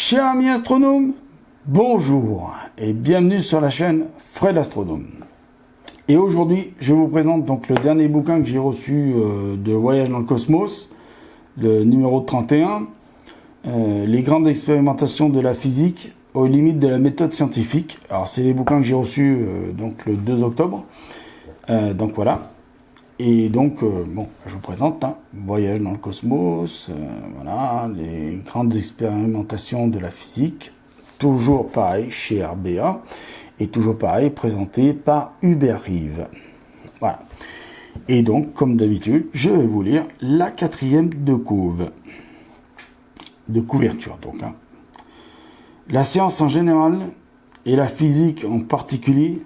Chers amis astronomes, bonjour et bienvenue sur la chaîne Fred Astronome. Et aujourd'hui, je vous présente donc le dernier bouquin que j'ai reçu de Voyage dans le Cosmos, le numéro 31, les grandes expérimentations de la physique aux limites de la méthode scientifique. Alors c'est les bouquins que j'ai reçus donc le 2 octobre. Donc voilà. Et donc, bon, je vous présente, Voyage dans le Cosmos, voilà, les grandes expérimentations de la physique, toujours pareil chez RBA, et toujours pareil présenté par Hubert Reeve. Voilà. Et donc, comme d'habitude, je vais vous lire la 4e de couverture. Donc, La science en général, et la physique en particulier,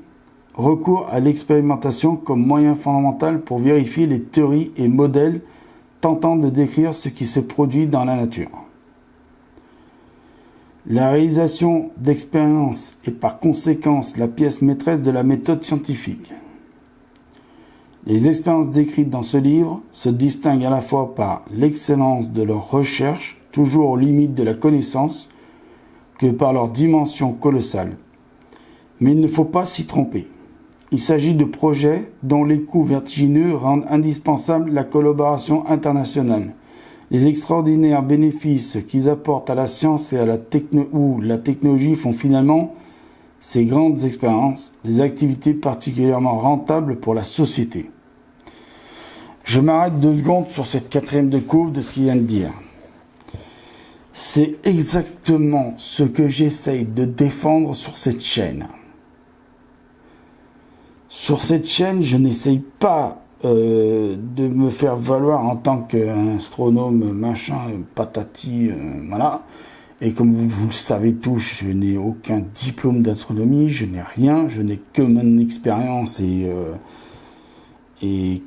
recourt à l'expérimentation comme moyen fondamental pour vérifier les théories et modèles tentant de décrire ce qui se produit dans la nature. La réalisation d'expériences est par conséquence la pièce maîtresse de la méthode scientifique. Les expériences décrites dans ce livre se distinguent à la fois par l'excellence de leur recherche, toujours aux limites de la connaissance, que par leur dimension colossale. Mais il ne faut pas s'y tromper. Il s'agit de projets dont les coûts vertigineux rendent indispensable la collaboration internationale. Les extraordinaires bénéfices qu'ils apportent à la science et à la technologie font finalement ces grandes expériences des activités particulièrement rentables pour la société. Je m'arrête 2 secondes sur cette 4e de couve de ce qu'il vient de dire. C'est exactement ce que j'essaye de défendre sur cette chaîne. Sur cette chaîne, je n'essaye pas de me faire valoir en tant qu'astronome, machin, patati, voilà. Et comme vous le savez tous, je n'ai aucun diplôme d'astronomie, je n'ai rien, je n'ai que mon expérience et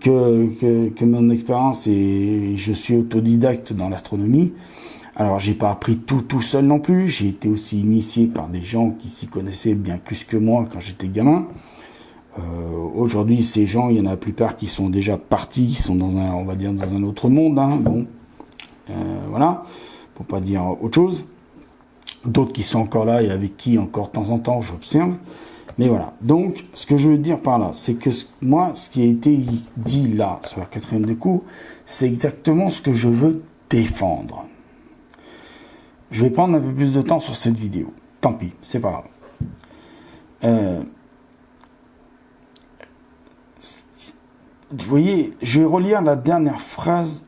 que mon expérience et je suis autodidacte dans l'astronomie. Alors, j'ai pas appris tout seul non plus, j'ai été aussi initié par des gens qui s'y connaissaient bien plus que moi quand j'étais gamin. Aujourd'hui, ces gens, il y en a la plupart qui sont déjà partis, qui sont dans on va dire, dans un autre monde, bon, voilà, pour pas dire autre chose. D'autres qui sont encore là et avec qui, encore de temps en temps, j'observe. Mais voilà. Donc, ce que je veux dire par là, c'est que moi, ce qui a été dit là, sur la 4e de cours, c'est exactement ce que je veux défendre. Je vais prendre un peu plus de temps sur cette vidéo. Tant pis, c'est pas grave. Vous voyez, je vais relire la dernière phrase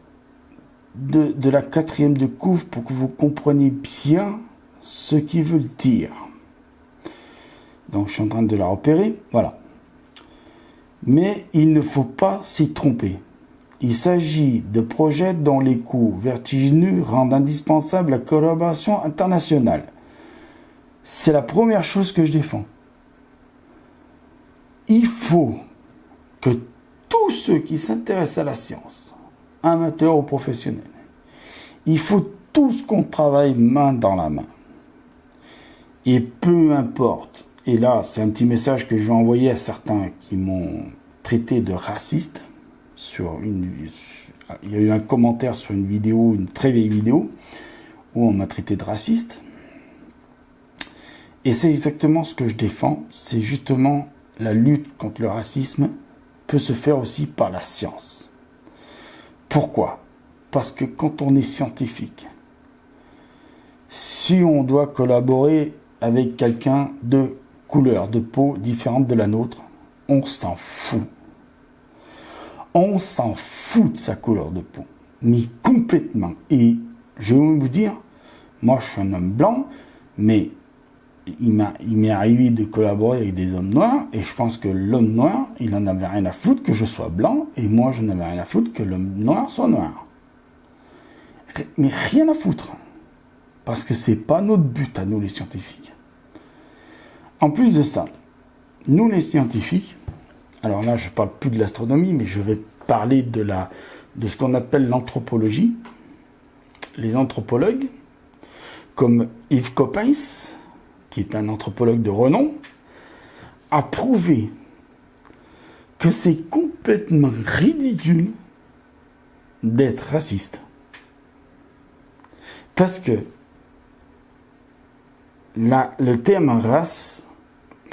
de la 4e de couve pour que vous compreniez bien ce qu'ils veulent dire. Donc, je suis en train de la repérer. Voilà. Mais il ne faut pas s'y tromper. Il s'agit de projets dont les coûts vertigineux rendent indispensable la collaboration internationale. C'est la première chose que je défends. Il faut que tous ceux qui s'intéressent à la science, amateurs ou professionnels, il faut tous qu'on travaille main dans la main. Et peu importe, et là c'est un petit message que je vais envoyer à certains qui m'ont traité de raciste, il y a eu un commentaire sur une vidéo, une très vieille vidéo, où on m'a traité de raciste. Et c'est exactement ce que je défends, c'est justement la lutte contre le racisme peut se faire aussi par la science. Pourquoi ? Parce que quand on est scientifique, si on doit collaborer avec quelqu'un de couleur de peau différente de la nôtre, on s'en fout. On s'en fout de sa couleur de peau, mais complètement. Et je vais vous dire, moi je suis un homme blanc, mais il m'est arrivé de collaborer avec des hommes noirs, et je pense que l'homme noir, il en avait rien à foutre que je sois blanc, et moi je n'avais rien à foutre que l'homme noir soit noir. Mais rien à foutre. Parce que c'est pas notre but à nous les scientifiques. En plus de ça, nous les scientifiques, alors là je parle plus de l'astronomie, mais je vais parler de ce qu'on appelle l'anthropologie. Les anthropologues, comme Yves Coppens, qui est un anthropologue de renom, a prouvé que c'est complètement ridicule d'être raciste. Parce que le terme race,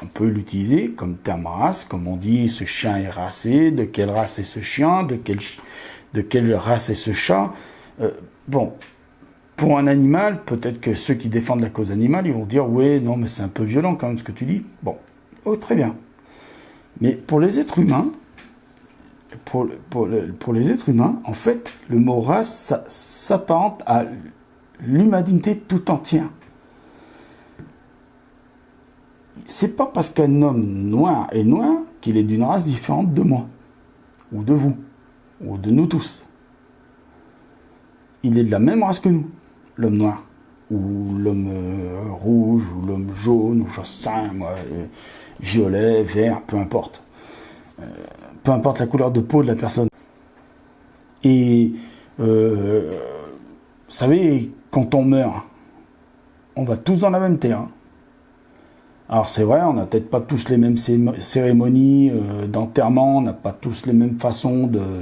on peut l'utiliser comme terme race, comme on dit ce chien est racé, de quelle race est ce chien, de quelle race est ce chat. Bon, pour un animal, peut-être que ceux qui défendent la cause animale, ils vont dire ouais, non, mais c'est un peu violent quand même ce que tu dis. Bon, oh, très bien. Mais pour les êtres humains, pour les êtres humains, en fait, le mot race s'apparente à l'humanité tout entière. C'est pas parce qu'un homme noir est noir qu'il est d'une race différente de moi, ou de vous, ou de nous tous. Il est de la même race que nous, l'homme noir, ou l'homme rouge, ou l'homme jaune, ou j'en sais rien, moi, violet, vert, peu importe. Peu importe la couleur de peau de la personne. Et, vous savez, quand on meurt, on va tous dans la même terre. Alors c'est vrai, on n'a peut-être pas tous les mêmes cérémonies d'enterrement, on n'a pas tous les mêmes façons de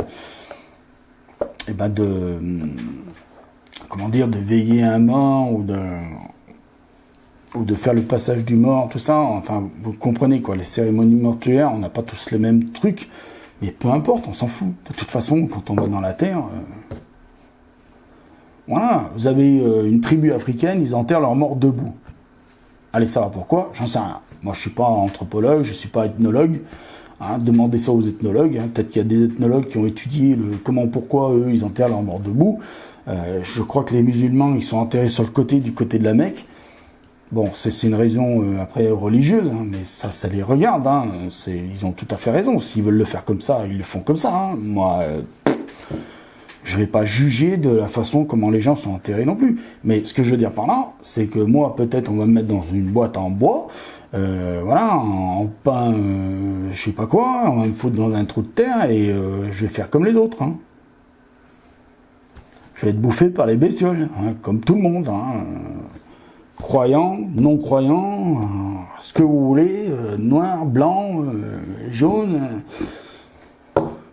veiller un mort ou de faire le passage du mort, tout ça. Enfin, vous comprenez quoi, les cérémonies mortuaires, on n'a pas tous les mêmes trucs, mais peu importe, on s'en fout. De toute façon, quand on va dans la terre, voilà, vous avez une tribu africaine, ils enterrent leurs morts debout. Allez, ça va pourquoi? J'en sais rien. Moi, je suis pas anthropologue, je suis pas ethnologue. Hein, demandez ça aux ethnologues. Hein. Peut-être qu'il y a des ethnologues qui ont étudié comment, pourquoi eux, ils enterrent leurs morts debout. Je crois que les musulmans, ils sont enterrés sur le côté, du côté de la Mecque. Bon, c'est une raison après religieuse, hein, mais ça les regarde. Hein. Ils ont tout à fait raison. S'ils veulent le faire comme ça, ils le font comme ça. Hein. Moi, je vais pas juger de la façon comment les gens sont enterrés non plus. Mais ce que je veux dire par là, c'est que moi, peut-être, on va me mettre dans une boîte en bois, voilà, en pain, je sais pas quoi, on va me foutre dans un trou de terre et je vais faire comme les autres. Hein. Je vais être bouffé par les bestioles, hein, comme tout le monde. Hein. Croyants, non-croyants, ce que vous voulez, noir, blanc, jaune.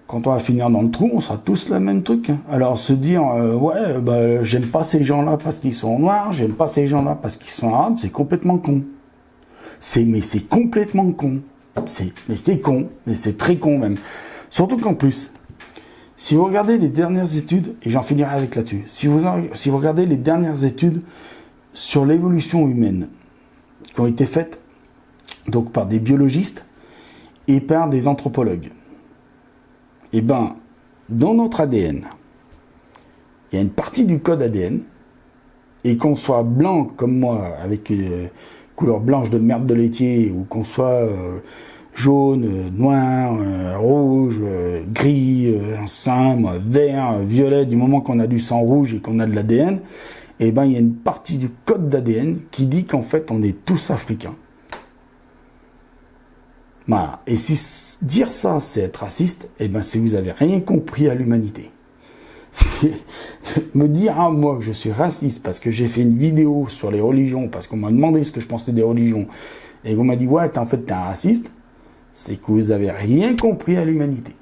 Quand on va finir dans le trou, on sera tous le même truc. Alors se dire, ouais, bah, j'aime pas ces gens-là parce qu'ils sont noirs, j'aime pas ces gens-là parce qu'ils sont arabes, c'est complètement con. Mais c'est complètement con. Mais c'est con, mais c'est très con même. Surtout qu'en plus, si vous regardez les dernières études, et j'en finirai avec là-dessus, si vous regardez les dernières études sur l'évolution humaine qui ont été faites donc par des biologistes et par des anthropologues, eh ben, dans notre ADN, il y a une partie du code ADN, et qu'on soit blanc comme moi, avec couleur blanche de merde de laitier, ou qu'on soit jaune, noir, rouge, gris, vert, violet, du moment qu'on a du sang rouge et qu'on a de l'ADN, eh ben, il y a une partie du code d'ADN qui dit qu'en fait, on est tous africains. Voilà. Et si dire ça, c'est être raciste, eh ben, si vous avez rien compris à l'humanité. Me dire à moi que je suis raciste parce que j'ai fait une vidéo sur les religions, parce qu'on m'a demandé ce que je pensais des religions, et qu'on m'a dit, ouais, en fait, t'es un raciste, c'est que vous avez rien compris à l'humanité.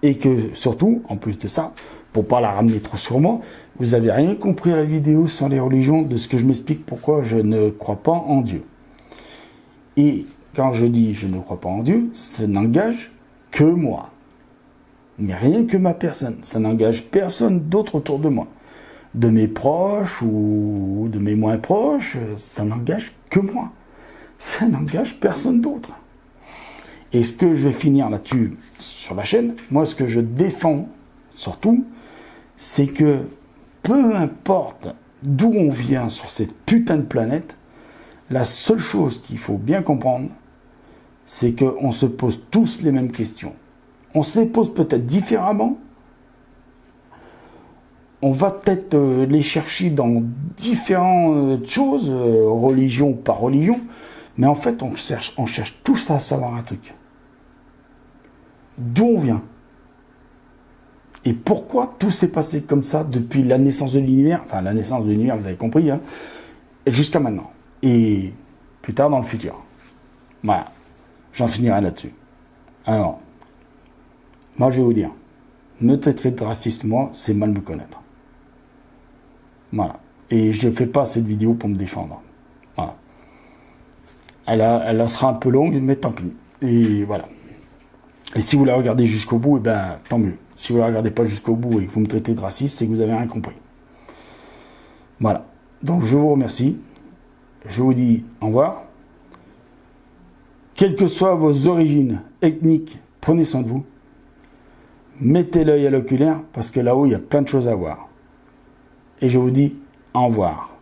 Et que, surtout, en plus de ça, pour pas la ramener trop sur moi, vous avez rien compris à la vidéo sur les religions, de ce que je m'explique pourquoi je ne crois pas en Dieu. Et quand je dis je ne crois pas en Dieu, ça n'engage que moi. Mais rien que ma personne. Ça n'engage personne d'autre autour de moi. De mes proches ou de mes moins proches, ça n'engage que moi. Ça n'engage personne d'autre. Et ce que je vais finir là-dessus sur la chaîne, moi ce que je défends surtout, c'est que peu importe d'où on vient sur cette putain de planète, la seule chose qu'il faut bien comprendre, c'est qu'on se pose tous les mêmes questions. On se les pose peut-être différemment. On va peut-être les chercher dans différentes choses, religion ou pas religion, mais en fait, on cherche tous à savoir un truc. D'où on vient? Et pourquoi tout s'est passé comme ça depuis la naissance de l'univers, enfin la naissance de l'univers, vous avez compris, hein, et jusqu'à maintenant, et plus tard dans le futur. Voilà, j'en finirai là-dessus. Alors, moi je vais vous dire, me traiter de raciste, moi, c'est mal me connaître. Voilà, et je ne fais pas cette vidéo pour me défendre. Voilà. elle sera un peu longue, mais tant pis. Et voilà. Et si vous la regardez jusqu'au bout, eh ben, tant mieux. Si vous la regardez pas jusqu'au bout et que vous me traitez de raciste, c'est que vous avez rien compris. Voilà. Donc je vous remercie. Je vous dis au revoir. Quelles que soient vos origines ethniques, prenez soin de vous. Mettez l'œil à l'oculaire parce que là-haut, il y a plein de choses à voir. Et je vous dis au revoir.